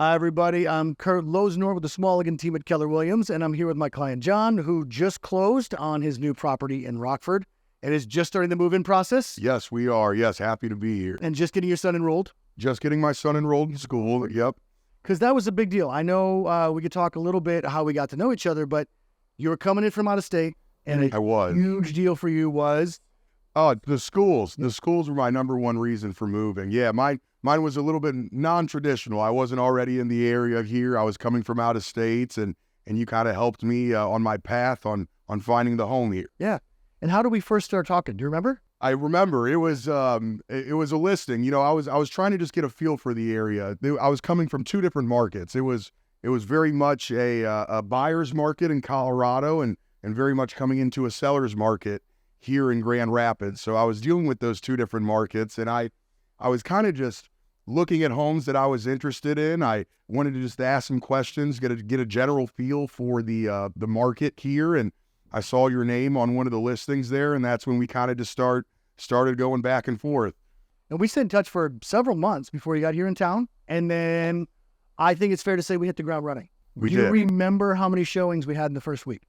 Hi, everybody. I'm Kurt Loosenort with the Smallegan team at Keller Williams, and I'm here with my client, John, who just closed on his new property in Rockford and is just starting the move-in process. Yes, we are. Yes, happy to be here. And just getting your son enrolled. Just getting my son enrolled in school. Yep. Because that was a big deal. I know we could talk a little bit how we got to know each other, but you were coming in from out of state, and a huge deal for you was? The schools. The schools were my number one reason for moving. Yeah, mine was a little bit non-traditional. I wasn't already in the area here. I was coming from out of states, and you kind of helped me on my path on finding the home here. Yeah. And how did we first start talking? Do you remember? I remember it was a listing. You know, I was trying to just get a feel for the area. I was coming from two different markets. It was very much a buyer's market in Colorado and very much coming into a seller's market here in Grand Rapids. So I was dealing with those two different markets, and I was kind of just looking at homes that I was interested in. I wanted to just ask some questions, get a general feel for the market here, and I saw your name on one of the listings there, and that's when we kind of just started going back and forth. And we stayed in touch for several months before you got here in town, and then I think it's fair to say we hit the ground running. Do you remember how many showings we had in the first week?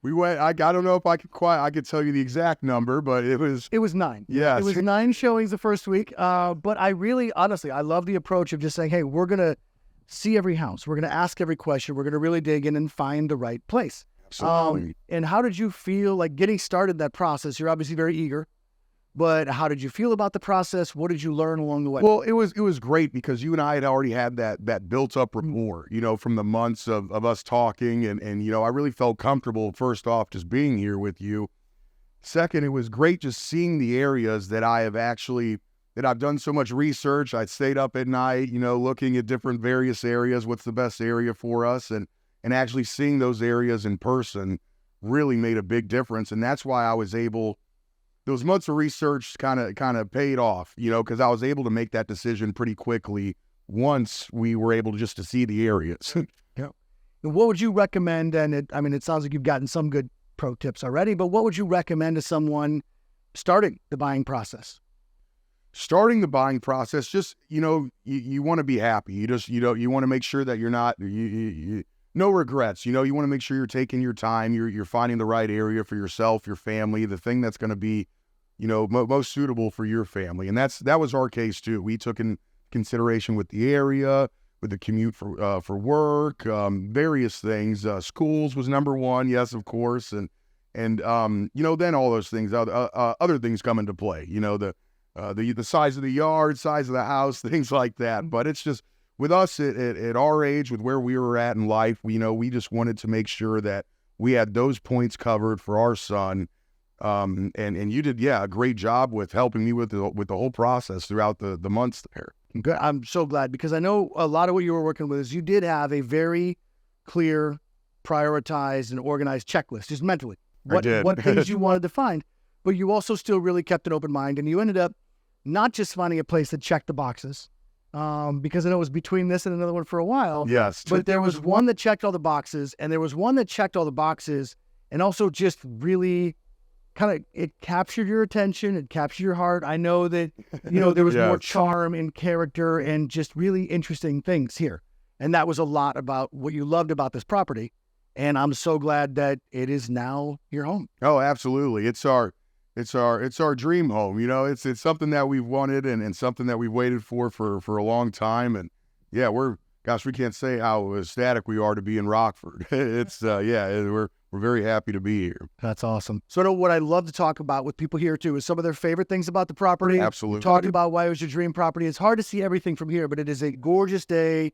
We went. I don't know if I could tell you the exact number, but it was 9. Yes, it was 9 showings the first week. But I really, honestly, I love the approach of just saying, hey, we're gonna see every house, we're gonna ask every question, we're gonna really dig in and find the right place. Absolutely. And how did you feel like getting started that process? You're obviously very eager, but how did you feel about the process? What did you learn along the way? Well, it was great because you and I had already had that built up rapport, you know, from the months of us talking, and you know, I really felt comfortable first off just being here with you. Second, it was great just seeing the areas that I've done so much research. I stayed up at night, you know, looking at different various areas, what's the best area for us, and actually seeing those areas in person really made a big difference. And that's why I was able, those months of research kind of paid off, you know, because I was able to make that decision pretty quickly once we were able just to see the areas. Yeah. And what would you recommend? And it sounds like you've gotten some good pro tips already, but what would you recommend to someone starting the buying process? Starting the buying process, just, you know, you want to be happy. You want to make sure that you're not, no regrets. You know, you want to make sure you're taking your time. You're finding the right area for yourself, your family, the thing that's going to be, you know, most suitable for your family. And that was our case too. We took in consideration with the area, with the commute for work, various things. Schools was number one, yes, of course, and you know, then all those things, other things come into play. You know, the size of the yard, size of the house, things like that. But it's just, with us at our age, with where we were at in life, we just wanted to make sure that we had those points covered for our son. And you did, a great job with helping me with the whole process throughout the months there. Good. I'm so glad, because I know a lot of what you were working with is you did have a very clear, prioritized, and organized checklist, just mentally. What things you wanted to find, but you also still really kept an open mind, and you ended up not just finding a place that checked the boxes, because I know it was between this and another one for a while. Yes. But there was one that checked all the boxes, and there was one that checked all the boxes and also just really it captured your attention, it captured your heart. I know that, you know, there was more charm and character and just really interesting things here. And that was a lot about what you loved about this property. And I'm so glad that it is now your home. Oh, absolutely. It's our dream home. You know, it's something that we've wanted and something that we've waited for a long time. And yeah, we can't say how ecstatic we are to be in Rockford. We're very happy to be here. That's awesome. So what I love to talk about with people here too is some of their favorite things about the property. Absolutely. Talking about why it was your dream property. It's hard to see everything from here, but it is a gorgeous day.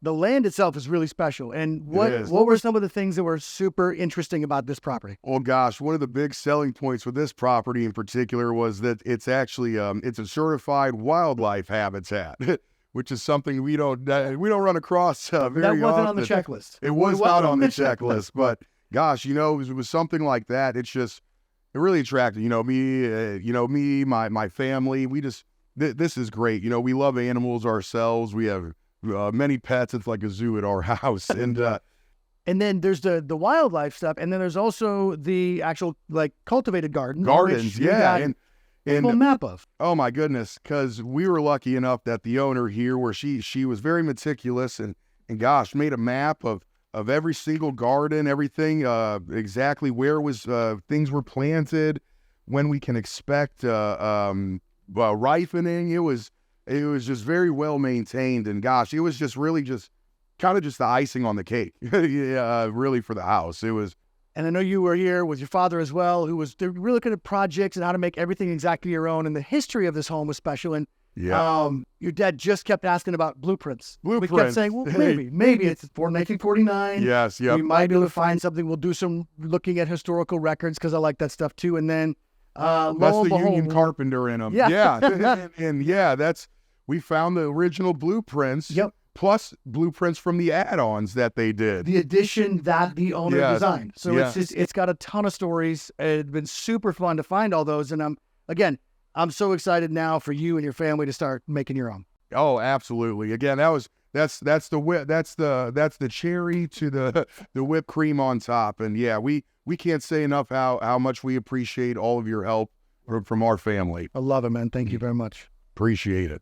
The land itself is really special. And what were some of the things that were super interesting about this property? Oh gosh, one of the big selling points with this property in particular was that it's actually it's a certified wildlife habitat, which is something we don't run across very often. That wasn't on the checklist. It was not on the checklist, but gosh, you know, it was something like that. It really attracted, you know, me, my family. This is great. You know, we love animals ourselves. We have many pets. It's like a zoo at our house. And then there's the wildlife stuff. And then there's also the actual, like, cultivated gardens. Yeah. And a full map of. Oh my goodness, because we were lucky enough that the owner here, where she was very meticulous and gosh, made a map of every single garden, everything, exactly where was things were planted, when we can expect ripening. It was just very well maintained, and gosh, it was just really just kind of just the icing on the cake, really, for the house. It was. And I know you were here with your father as well, who was really looking at projects and how to make everything exactly your own. And the history of this home was special. And your dad just kept asking about blueprints. We kept saying, well, maybe it's for 1949. Yes, yep. We might be able to find something. We'll do some looking at historical records because I like that stuff too. And then that's the union carpenter in them. Yeah. and we found the original blueprints. Yep. Plus blueprints from the add-ons that they did. The addition that the owner designed. So it's got a ton of stories. It's been super fun to find all those. And I'm so excited now for you and your family to start making your own. Oh, absolutely. Again, that's the cherry to the whipped cream on top. And we can't say enough how much we appreciate all of your help from our family. I love it, man. Thank you very much. Appreciate it.